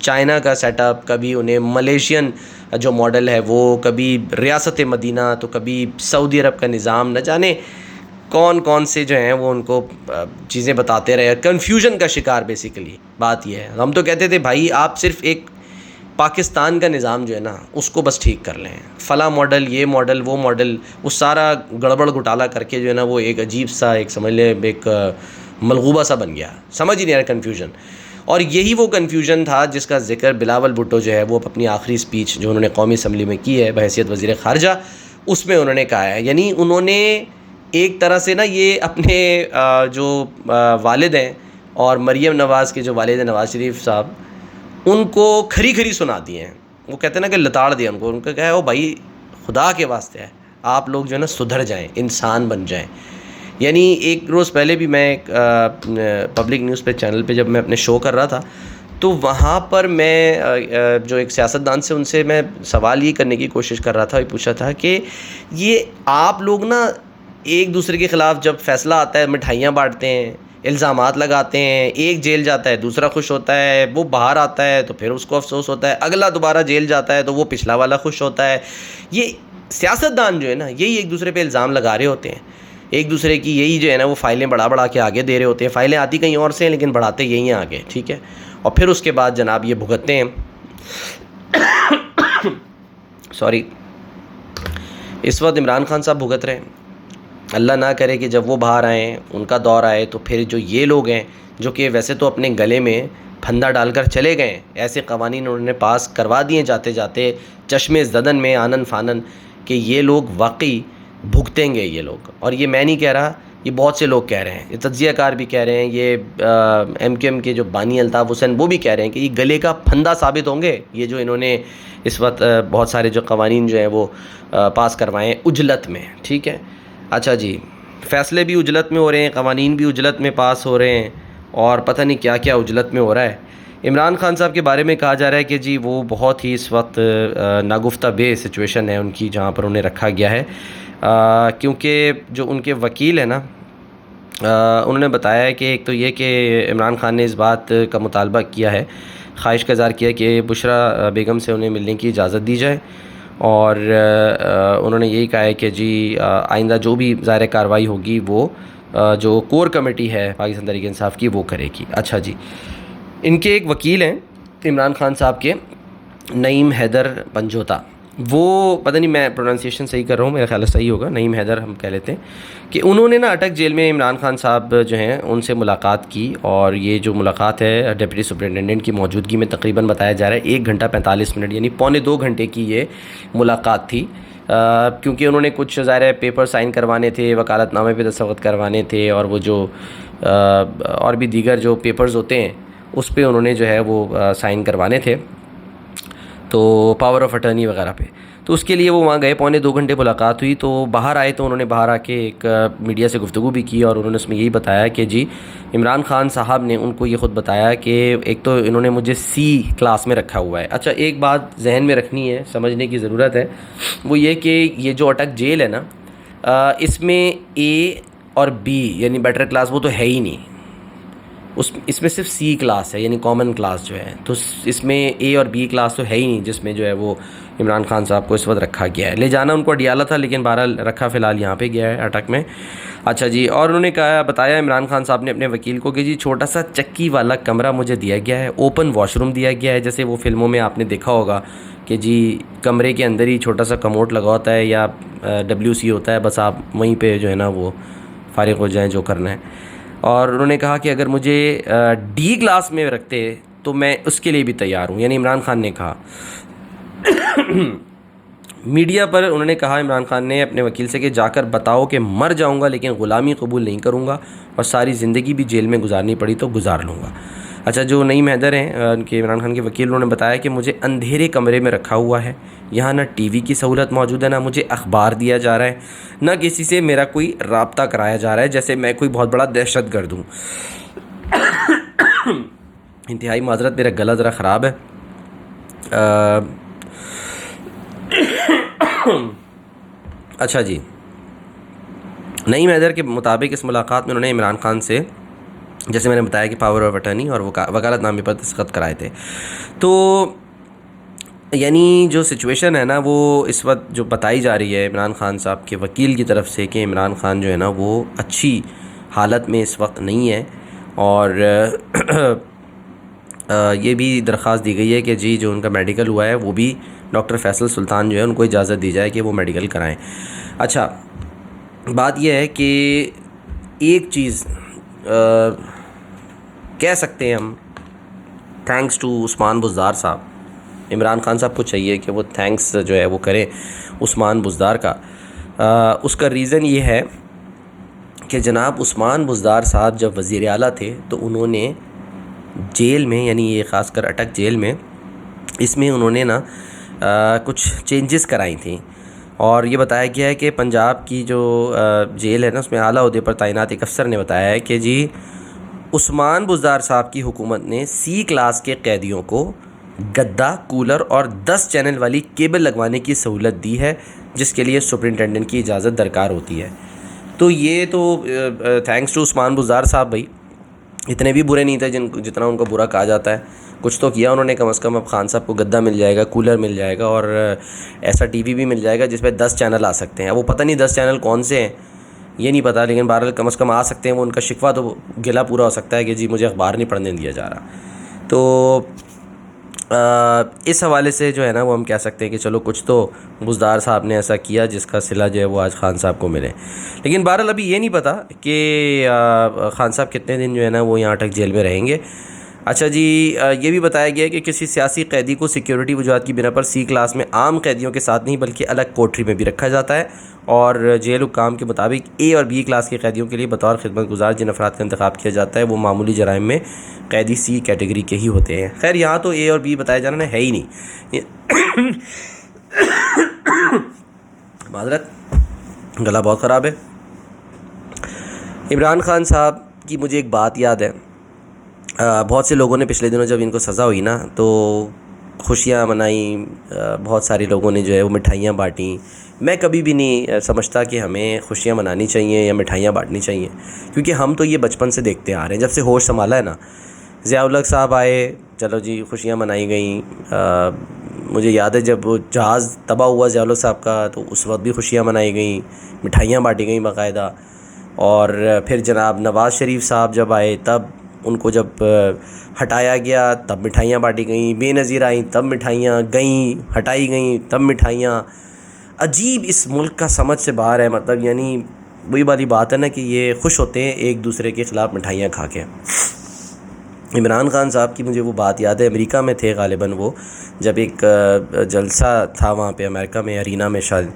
China کا set up, کبھی انہیں ملیشین جو ماڈل ہے وہ، کبھی ریاست مدینہ، تو کبھی سعودی عرب کا نظام، نہ جانے کون کون سے جو ہیں وہ ان کو چیزیں بتاتے رہے. کنفیوژن کا شکار بیسیکلی بات یہ ہے. ہم تو کہتے تھے بھائی آپ صرف ایک پاکستان کا نظام جو ہے نا اس کو بس ٹھیک کر لیں، فلاں ماڈل، یہ ماڈل، وہ ماڈل، وہ سارا گڑبڑ گھٹالا کر کے جو ہے نا وہ ایک عجیب سا، ایک سمجھ لیں ایک ملغوبہ سا بن گیا، سمجھ ہی نہیں آ رہا کنفیوژن. اور یہی وہ کنفیوژن تھا جس کا ذکر بلاول بھٹو جو ہے وہ اپنی آخری اسپیچ جو انہوں نے قومی اسمبلی میں کی ہے بحیثیت وزیر خارجہ، اس میں انہوں نے کہا ہے. یعنی انہوں نے ایک طرح سے نا یہ اپنے جو والد ہیں اور مریم نواز کے جو والد ہیں نواز شریف صاحب، ان کو کھری کھری سنا دیے ہیں. وہ کہتے ہیں نا کہ لتاڑ دیا ان کو. ان کا کہا ہے او بھائی خدا کے واسطے ہے آپ لوگ جو ہے نا سدھر جائیں، انسان بن جائیں. یعنی ایک روز پہلے بھی میں ایک پبلک نیوز پہ چینل پہ جب میں اپنے شو کر رہا تھا تو وہاں پر میں جو ایک سیاستدان سے ان سے میں سوال یہ کرنے کی کوشش کر رہا تھا، یہ پوچھا تھا کہ یہ آپ لوگ نا ایک دوسرے کے خلاف جب فیصلہ آتا ہے مٹھائیاں بانٹتے ہیں، الزامات لگاتے ہیں، ایک جیل جاتا ہے دوسرا خوش ہوتا ہے، وہ باہر آتا ہے تو پھر اس کو افسوس ہوتا ہے، اگلا دوبارہ جیل جاتا ہے تو وہ پچھلا والا خوش ہوتا ہے. یہ سیاستدان جو ہے نا یہی ایک دوسرے پہ الزام لگا رہے ہوتے ہیں، ایک دوسرے کی یہی جو ہے نا وہ فائلیں بڑھا کے آگے دے رہے ہوتے ہیں. فائلیں آتی کہیں اور سے ہیں لیکن بڑھاتے یہی ہیں آگے، ٹھیک ہے. اور پھر اس کے بعد جناب یہ بھگتتے ہیں. سوری، اس وقت عمران خان صاحب بھگت رہے ہیں. اللہ نہ کرے کہ جب وہ باہر آئیں، ان کا دور آئے، تو پھر جو یہ لوگ ہیں جو کہ ویسے تو اپنے گلے میں پھندا ڈال کر چلے گئے ہیں، ایسے قوانین انہوں نے پاس کروا دیے جاتے جاتے چشمے زدن میں آنن فانن، کہ یہ لوگ واقعی بھگتیں گے یہ لوگ. اور یہ میں نہیں کہہ رہا، یہ بہت سے لوگ کہہ رہے ہیں، یہ تجزیہ کار بھی کہہ رہے ہیں، یہ ایم کیو ایم کے جو بانی الطاف حسین وہ بھی کہہ رہے ہیں کہ یہ گلے کا پھندا ثابت ہوں گے یہ جو انہوں نے اس وقت بہت سارے جو قوانین جو ہیں وہ پاس کروائے ہیں اجلت میں. ٹھیک ہے، اچھا جی، فیصلے بھی اجلت میں ہو رہے ہیں، قوانین بھی اجلت میں پاس ہو رہے ہیں، اور پتہ نہیں کیا کیا اجلت میں ہو رہا ہے. عمران خان صاحب کے بارے میں کہا جا رہا ہے کہ جی وہ بہت ہی اس وقت ناگفتہ بے سچویشن ہے ان کی جہاں پر انہیں رکھا گیا ہے، کیونکہ جو ان کے وکیل ہیں نا انہوں نے بتایا ہے کہ ایک تو یہ کہ عمران خان نے اس بات کا مطالبہ کیا ہے، خواہش کا اظہار کیا کہ بشرا بیگم سے انہیں ملنے کی اجازت دی جائے، اور انہوں نے یہی کہا ہے کہ جی آئندہ جو بھی ظاہر کارروائی ہوگی وہ جو کور کمیٹی ہے پاکستان تحریک انصاف کی وہ کرے گی. اچھا جی، ان کے ایک وکیل ہیں عمران خان صاحب کے، نعیم حیدر پنجوتا، وہ پتہ نہیں میں پروننسیشن صحیح کر رہا ہوں، میرا خیال ہے صحیح ہوگا، نعیم حیدر ہم کہہ لیتے ہیں، کہ انہوں نے نا اٹک جیل میں عمران خان صاحب جو ہیں ان سے ملاقات کی. اور یہ جو ملاقات ہے ڈپٹی سپرنٹینڈنٹ کی موجودگی میں تقریباً بتایا جا رہا ہے 1 گھنٹہ 45 منٹ، یعنی پونے 2 گھنٹے کی یہ ملاقات تھی. کیونکہ انہوں نے کچھ ظاہر پیپر سائن کروانے تھے، وکالت نامے پہ دستخط کروانے تھے، اور وہ جو اور بھی دیگر جو پیپرز ہوتے ہیں اس پہ انہوں نے جو ہے وہ سائن کروانے تھے، تو پاور آف اٹرنی وغیرہ پہ. تو اس کے لیے وہ وہاں گئے، پونے 2 گھنٹے ملاقات ہوئی. تو باہر آئے تو انہوں نے باہر آ کے ایک میڈیا سے گفتگو بھی کی، اور انہوں نے اس میں یہی بتایا کہ جی عمران خان صاحب نے ان کو یہ خود بتایا کہ ایک تو انہوں نے مجھے سی کلاس میں رکھا ہوا ہے. اچھا، ایک بات ذہن میں رکھنی ہے، سمجھنے کی ضرورت ہے، وہ یہ کہ یہ جو اٹک جیل ہے نا اس میں اے اور بی یعنی بیٹر کلاس وہ تو ہے ہی نہیں، اس میں صرف سی کلاس ہے، یعنی کامن کلاس جو ہے. تو اس میں اے اور بی کلاس تو ہے ہی نہیں جس میں جو ہے وہ عمران خان صاحب کو اس وقت رکھا گیا ہے. لے جانا ان کو اڈیالہ تھا لیکن بہرحال رکھا فی الحال یہاں پہ گیا ہے اٹک میں. اچھا جی، اور انہوں نے بتایا عمران خان صاحب نے اپنے وکیل کو کہ جی چھوٹا سا چکی والا کمرہ مجھے دیا گیا ہے، اوپن واش روم دیا گیا ہے، جیسے وہ فلموں میں آپ نے دیکھا ہوگا کہ جی کمرے کے اندر ہی چھوٹا سا کموڈ لگا ہوتا ہے یا WC ہوتا ہے، بس آپ وہیں پہ جو ہے نا وہ فارغ ہو جائیں جو کرنا ہے. اور انہوں نے کہا کہ اگر مجھے ڈی کلاس میں رکھتے تو میں اس کے لیے بھی تیار ہوں، یعنی عمران خان نے کہا. میڈیا پر انہوں نے کہا عمران خان نے اپنے وکیل سے کہ جا کر بتاؤ کہ مر جاؤں گا لیکن غلامی قبول نہیں کروں گا، اور ساری زندگی بھی جیل میں گزارنی پڑی تو گزار لوں گا. اچھا، جو نعیم حیدر ہیں ان کے عمران خان کے وکیل، انہوں نے بتایا کہ مجھے اندھیرے کمرے میں رکھا ہوا ہے، یہاں نہ ٹی وی کی سہولت موجود ہے، نہ مجھے اخبار دیا جا رہا ہے، نہ کسی سے میرا کوئی رابطہ کرایا جا رہا ہے جیسے میں کوئی بہت بڑا دہشت گرد ہوں. انتہائی معذرت، میرا گلا ذرا خراب ہے. اچھا جی، نعیم حیدر کے مطابق اس ملاقات میں انہوں نے عمران خان سے جیسے میں نے بتایا کہ پاور آف اٹرنی اور وکالت نامے پر دستخط کرائے تھے. تو یعنی جو سچویشن ہے نا وہ اس وقت جو بتائی جا رہی ہے عمران خان صاحب کے وکیل کی طرف سے کہ عمران خان جو ہے نا وہ اچھی حالت میں اس وقت نہیں ہے, اور یہ بھی درخواست دی گئی ہے کہ جی جو ان کا میڈیکل ہوا ہے وہ بھی ڈاکٹر فیصل سلطان جو ہے ان کو اجازت دی جائے کہ وہ میڈیکل کرائیں. اچھا, بات یہ ہے کہ ایک چیز کہہ سکتے ہیں ہم, تھینکس ٹو عثمان بزدار صاحب. عمران خان صاحب کو چاہیے کہ وہ تھینکس جو ہے وہ کریں عثمان بزدار کا. اس کا ریزن یہ ہے کہ جناب عثمان بزدار صاحب جب وزیر اعلیٰ تھے تو انہوں نے جیل میں, یعنی یہ خاص کر اٹک جیل میں, اس میں انہوں نے نا کچھ چینجز کرائی تھیں, اور یہ بتایا گیا ہے کہ پنجاب کی جو جیل ہے نا اس میں اعلیٰ عہدے پر تعینات ایک افسر نے بتایا ہے کہ جی عثمان بزدار صاحب کی حکومت نے سی کلاس کے قیدیوں کو گدا, کولر اور 10 چینل والی کیبل لگوانے کی سہولت دی ہے, جس کے لیے سپرنٹینڈنٹ کی اجازت درکار ہوتی ہے. تو یہ تو تھینکس ٹو عثمان بزدار صاحب, بھائی اتنے بھی برے نہیں تھے جتنا ان کو برا کہا جاتا ہے. کچھ تو کیا انہوں نے کم از کم. اب خان صاحب کو گدا مل جائے گا, کولر مل جائے گا, اور ایسا ٹی وی بھی مل جائے گا جس پہ 10 چینل آ سکتے ہیں. اب وہ پتہ نہیں 10 چینل کون سے ہیں یہ نہیں پتہ, لیکن بہرحال کم از کم آ سکتے ہیں. وہ ان کا شکوہ تو گلا پورا ہو سکتا ہے کہ جی مجھے اخبار نہیں پڑھنے دیا جا رہا. تو اس حوالے سے جو ہے نا وہ ہم کہہ سکتے ہیں کہ چلو کچھ تو بزدار صاحب نے ایسا کیا جس کا صلہ جو ہے وہ آج خان صاحب کو ملے. لیکن بہرحال ابھی یہ نہیں پتہ کہ خان صاحب کتنے دن جو ہے نا وہ یہاں اٹک جیل میں رہیں گے. اچھا جی, یہ بھی بتایا گیا کہ کسی سیاسی قیدی کو سیکیورٹی وجوہات کی بنا پر سی کلاس میں عام قیدیوں کے ساتھ نہیں بلکہ الگ کوٹری میں بھی رکھا جاتا ہے, اور جیل حکام کے مطابق اے اور بی کلاس کے قیدیوں کے لیے بطور خدمت گزار جن افراد کا انتخاب کیا جاتا ہے وہ معمولی جرائم میں قیدی سی کیٹیگری کے ہی ہوتے ہیں. خیر یہاں تو اے اور بی بتایا جانا ہے ہی نہیں. معذرت, گلا بہت خراب ہے. عمران خان صاحب کی مجھے ایک بات یاد ہے. بہت سے لوگوں نے پچھلے دنوں جب ان کو سزا ہوئی نا تو خوشیاں منائیں, بہت سارے لوگوں نے جو ہے وہ مٹھائیاں بانٹیں. میں کبھی بھی نہیں سمجھتا کہ ہمیں خوشیاں منانی چاہیے یا مٹھائیاں بانٹنی چاہیے, کیونکہ ہم تو یہ بچپن سے دیکھتے آ رہے ہیں, جب سے ہوش سنبھالا ہے نا. ضیاء الحق صاحب آئے, چلو جی خوشیاں منائی گئیں. مجھے یاد ہے جب وہ جہاز تباہ ہوا ضیاء الحق صاحب کا تو اس وقت بھی خوشیاں منائی گئیں, مٹھائیاں بانٹی گئیں باقاعدہ. اور پھر جناب نواز شریف صاحب جب آئے تب ان کو جب ہٹایا گیا تب مٹھائیاں بانٹی گئیں. بے نظیر آئیں تب مٹھائیاں گئیں, ہٹائی گئیں تب مٹھائیاں. عجیب اس ملک کا سمجھ سے باہر ہے. مطلب یعنی وہی والی بات ہے نا کہ یہ خوش ہوتے ہیں ایک دوسرے کے خلاف مٹھائیاں کھا کے. عمران خان صاحب کی مجھے وہ بات یاد ہے, امریکہ میں تھے غالباً وہ, جب ایک جلسہ تھا وہاں پہ امریکہ میں ارینا میں شاید,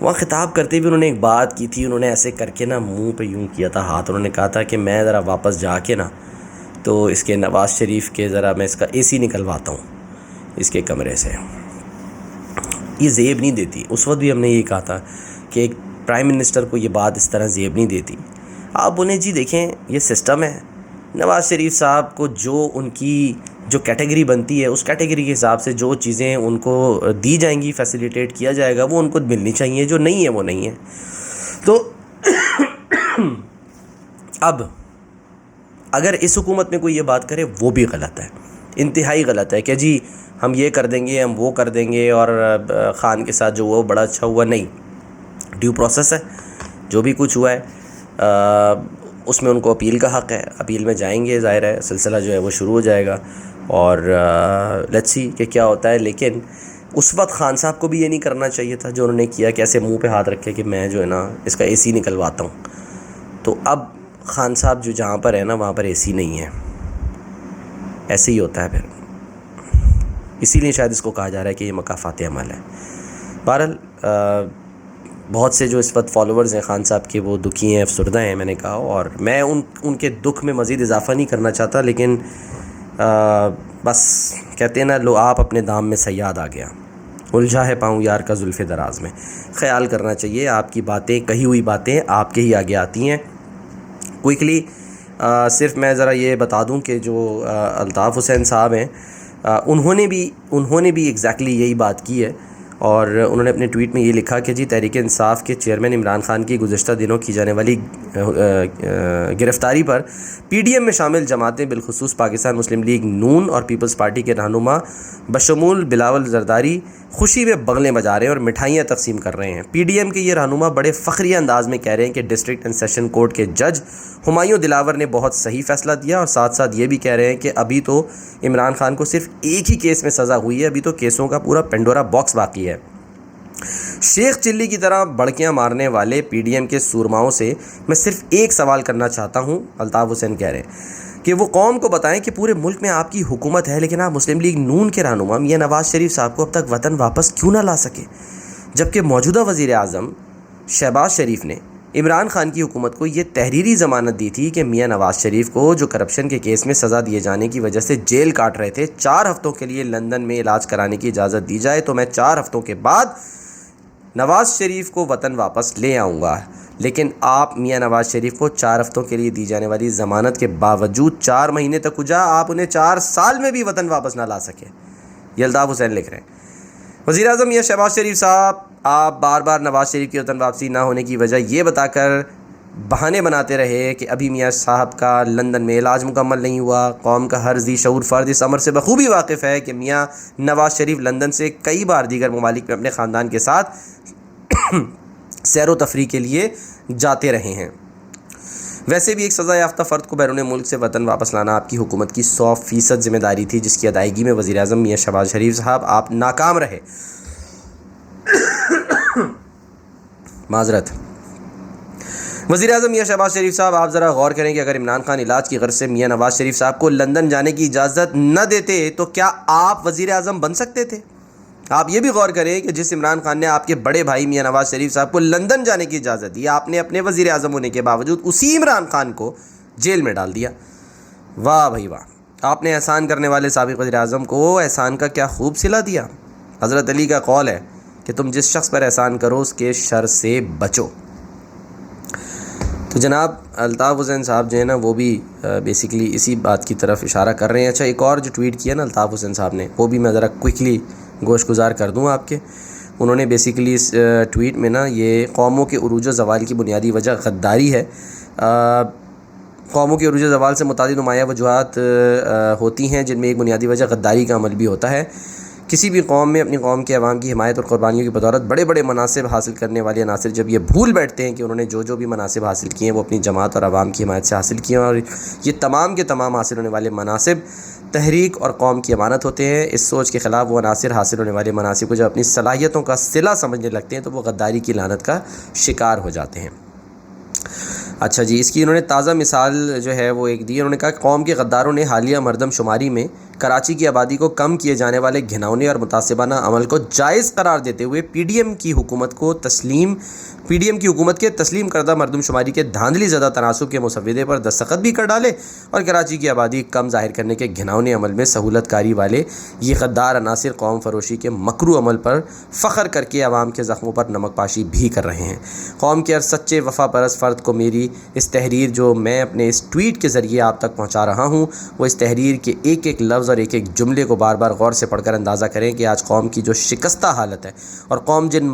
وہاں خطاب کرتے ہوئے انہوں نے ایک بات کی تھی. انہوں نے ایسے کر کے نا منہ پہ یوں کیا تھا ہاتھ, انہوں نے کہا تھا کہ میں ذرا واپس جا کے نا تو اس کے نواز شریف کے ذرا میں اس کا اے سی نکلواتا ہوں اس کے کمرے سے. یہ زیب نہیں دیتی. اس وقت بھی ہم نے یہ کہا تھا کہ ایک پرائم منسٹر کو یہ بات اس طرح زیب نہیں دیتی. آپ بولیں جی دیکھیں یہ سسٹم ہے, نواز شریف صاحب کو جو ان کی جو کیٹیگری بنتی ہے اس کیٹیگری کے حساب سے جو چیزیں ان کو دی جائیں گی, فیسیلیٹیٹ کیا جائے گا, وہ ان کو ملنی چاہیے. جو نہیں ہے وہ نہیں ہے. تو اب اگر اس حکومت میں کوئی یہ بات کرے وہ بھی غلط ہے, انتہائی غلط ہے کہ جی ہم یہ کر دیں گے, ہم وہ کر دیں گے, اور خان کے ساتھ جو ہوا وہ بڑا اچھا ہوا. نہیں, ڈیو پروسیس ہے. جو بھی کچھ ہوا ہے اس میں ان کو اپیل کا حق ہے, اپیل میں جائیں گے, ظاہر ہے سلسلہ جو ہے وہ شروع ہو جائے گا, اور لیٹس سی کہ کیا ہوتا ہے. لیکن اس وقت خان صاحب کو بھی یہ نہیں کرنا چاہیے تھا جو انہوں نے کیا, کیسے منہ پہ ہاتھ رکھے کہ میں جو ہے نا اس کا اے سی نکلواتا ہوں. تو اب خان صاحب جو جہاں پر ہے نا وہاں پر اے سی نہیں ہے. ایسے ہی ہوتا ہے پھر, اسی لیے شاید اس کو کہا جا رہا ہے کہ یہ مکافات عمل ہے. بہرحال بہت سے جو اس وقت فالوورز ہیں خان صاحب کے وہ دکھی ہیں, افسردہ ہیں, میں نے کہا, اور میں ان کے دکھ میں مزید اضافہ نہیں کرنا چاہتا. لیکن بس کہتے ہیں نا لو آپ اپنے دام میں صیاد آ گیا, الجھا ہے پاؤں یار کا زلف دراز میں. خیال کرنا چاہیے, آپ کی باتیں, کہی ہوئی باتیں آپ کے ہی آگے آتی ہیں. کوئکلی صرف میں ذرا یہ بتا دوں کہ جو الطاف حسین صاحب ہیں انہوں نے بھی ایگزیکٹلی یہی بات کی ہے, اور انہوں نے اپنے ٹویٹ میں یہ لکھا کہ جی تحریک انصاف کے چیئرمین عمران خان کی گزشتہ دنوں کی جانے والی گرفتاری پر پی ڈی ایم میں شامل جماعتیں بالخصوص پاکستان مسلم لیگ نون اور پیپلز پارٹی کے رہنما بشمول بلاول زرداری خوشی میں بغلیں بجا رہے ہیں اور مٹھائیاں تقسیم کر رہے ہیں۔ پی ڈی ایم کے یہ رہنما بڑے فخریہ انداز میں کہہ رہے ہیں کہ ڈسٹرکٹ اینڈ سیشن کورٹ کے جج ہمایوں دلاور نے بہت صحیح فیصلہ دیا، اور ساتھ ساتھ یہ بھی کہہ رہے ہیں کہ ابھی تو عمران خان کو صرف ایک ہی کیس میں سزا ہوئی ہے، ابھی تو کیسوں کا پورا پینڈورا باکس باقی ہے۔ شیخ چلی کی طرح بڑکیاں مارنے والے پی ڈی ایم کے سورماؤں سے میں صرف ایک سوال کرنا چاہتا ہوں، الطاف حسین کہہ رہے ہیں کہ وہ قوم کو بتائیں کہ پورے ملک میں آپ کی حکومت ہے، لیکن آپ مسلم لیگ نون کے رہنما میاں نواز شریف صاحب کو اب تک وطن واپس کیوں نہ لا سکے، جبکہ موجودہ وزیر اعظم شہباز شریف نے عمران خان کی حکومت کو یہ تحریری ضمانت دی تھی کہ میاں نواز شریف کو جو کرپشن کے کیس میں سزا دیے جانے کی وجہ سے جیل کاٹ رہے تھے 4 ہفتوں کے لیے لندن میں علاج کرانے کی اجازت دی جائے تو میں 4 ہفتوں کے بعد نواز شریف کو وطن واپس لے آؤں گا، لیکن آپ میاں نواز شریف کو 4 ہفتوں کے لیے دی جانے والی ضمانت کے باوجود 4 مہینے تک کجا آپ انہیں 4 سال میں بھی وطن واپس نہ لا سکے۔ یہ الطاف حسین لکھ رہے ہیں۔ وزیر اعظم میاں شہباز شریف صاحب، آپ بار بار نواز شریف کی وطن واپسی نہ ہونے کی وجہ یہ بتا کر بہانے بناتے رہے کہ ابھی میاں صاحب کا لندن میں علاج مکمل نہیں ہوا۔ قوم کا ہر ذی شعور فرد اس امر سے بخوبی واقف ہے کہ میاں نواز شریف لندن سے کئی بار دیگر ممالک میں اپنے خاندان کے ساتھ سیر و تفریح کے لیے جاتے رہے ہیں۔ ویسے بھی ایک سزا یافتہ فرد کو بیرون ملک سے وطن واپس لانا آپ کی حکومت کی 100% ذمہ داری تھی، جس کی ادائیگی میں وزیر اعظم میاں شہباز شریف صاحب آپ ناکام رہے۔ معذرت۔ وزیر اعظم میاں شہباز شریف صاحب، آپ ذرا غور کریں کہ اگر عمران خان علاج کی غرض سے میاں نواز شریف صاحب کو لندن جانے کی اجازت نہ دیتے تو کیا آپ وزیر اعظم بن سکتے تھے؟ آپ یہ بھی غور کریں کہ جس عمران خان نے آپ کے بڑے بھائی میاں نواز شریف صاحب کو لندن جانے کی اجازت دی، آپ نے اپنے وزیر اعظم ہونے کے باوجود اسی عمران خان کو جیل میں ڈال دیا۔ واہ بھائی واہ، آپ نے احسان کرنے والے سابق وزیر اعظم کو احسان کا کیا خوب صلہ دیا۔ حضرت علی کا قول ہے کہ تم جس شخص پر احسان کرو اس کے شر سے بچو۔ تو جناب الطاف حسین صاحب جو ہے نا وہ بھی بیسیکلی اسی بات کی طرف اشارہ کر رہے ہیں۔ اچھا، ایک اور جو ٹویٹ کیا نا الطاف حسین صاحب نے، وہ بھی میں ذرا کوئکلی گوش گزار کر دوں آپ کے۔ انہوں نے بیسیکلی اس ٹویٹ میں نا یہ قوموں کے عروج و زوال کی بنیادی وجہ غداری ہے۔ قوموں کے عروج و زوال سے متعدد نمایاں وجوہات ہوتی ہیں، جن میں ایک بنیادی وجہ غداری کا عمل بھی ہوتا ہے۔ کسی بھی قوم میں اپنی قوم کے عوام کی حمایت اور قربانیوں کی بدولت بڑے بڑے مناصب حاصل کرنے والے عناصر جب یہ بھول بیٹھتے ہیں کہ انہوں نے جو بھی مناصب حاصل کیے ہیں وہ اپنی جماعت اور عوام کی حمایت سے حاصل کیے ہیں، اور یہ تمام کے تمام حاصل ہونے والے مناصب تحریک اور قوم کی امانت ہوتے ہیں، اس سوچ کے خلاف وہ عناصر حاصل ہونے والے مناصب کو جب اپنی صلاحیتوں کا صلہ سمجھنے لگتے ہیں تو وہ غداری کی لعنت کا شکار ہو جاتے ہیں۔ اچھا جی، اس کی انہوں نے تازہ مثال جو ہے وہ ایک دی۔ انہوں نے کہا کہ قوم کے غداروں نے حالیہ مردم شماری میں کراچی کی آبادی کو کم کیے جانے والے گھناؤنے اور متعصبانہ عمل کو جائز قرار دیتے ہوئے پی ڈی ایم کی حکومت کے تسلیم کردہ مردم شماری کے دھاندلی زدہ تناسب کے مسودے پر دستخط بھی کر ڈالے، اور کراچی کی آبادی کم ظاہر کرنے کے گھناؤنے عمل میں سہولت کاری والے یہ غدار عناصر قوم فروشی کے مکروہ عمل پر فخر کر کے عوام کے زخموں پر نمک پاشی بھی کر رہے ہیں۔ قوم کے ہر سچے وفا پرست فرد کو میری اس تحریر جو میں اپنے اس ٹویٹ کے ذریعے آپ تک پہنچا رہا ہوں، وہ اس تحریر کے ایک ایک لفظ اور ایک ایک جملے کو بار بار غور سے پڑھ کر اندازہ کریں کہ آج قوم کی جو شکستہ حالت ہے اور قوم جن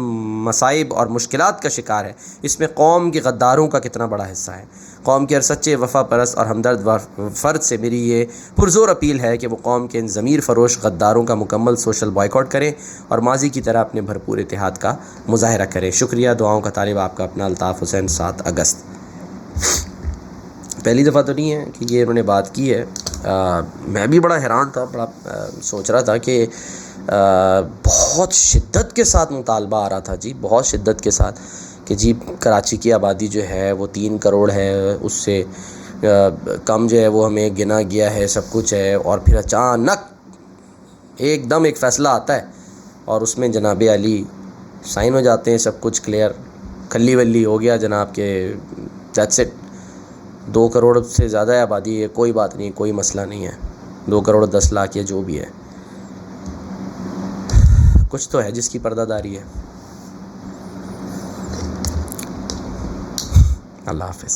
مصائب اور مشکلات کا شکار ہے، اس میں قوم کے غداروں کا کتنا بڑا حصہ ہے۔ قوم کے ہر سچے وفا پرست اور ہمدرد فرد سے میری یہ پرزور اپیل ہے کہ وہ قوم کے ان ضمیر فروش غداروں کا مکمل سوشل بائیکاٹ کریں اور ماضی کی طرح اپنے بھرپور اتحاد کا مظاہرہ کریں۔ شکریہ، دعاؤں کا طالب آپ کا اپنا الطاف حسین، 7 اگست۔ پہلی دفعہ تو نہیں ہے کہ یہ انہوں نے بات کی ہے۔ میں بھی بڑا حیران تھا، بڑا سوچ رہا تھا کہ بہت شدت کے ساتھ مطالبہ آ رہا تھا جی، بہت شدت کے ساتھ کہ جی کراچی کی آبادی جو ہے وہ 3 کروڑ ہے، اس سے کم جو ہے وہ ہمیں گنا گیا ہے، سب کچھ ہے، اور پھر اچانک ایک دم ایک فیصلہ آتا ہے اور اس میں جناب علی سائن ہو جاتے ہیں، سب کچھ کلیئر، کھلی ولی ہو گیا جناب کے دیٹس اٹ۔ 2 کروڑ سے زیادہ ہے آبادی ہے، کوئی بات نہیں، کوئی مسئلہ نہیں ہے، 2 کروڑ 10 لاکھ یا جو بھی ہے، کچھ تو ہے جس کی پردہ داری ہے۔ اللہ حافظ۔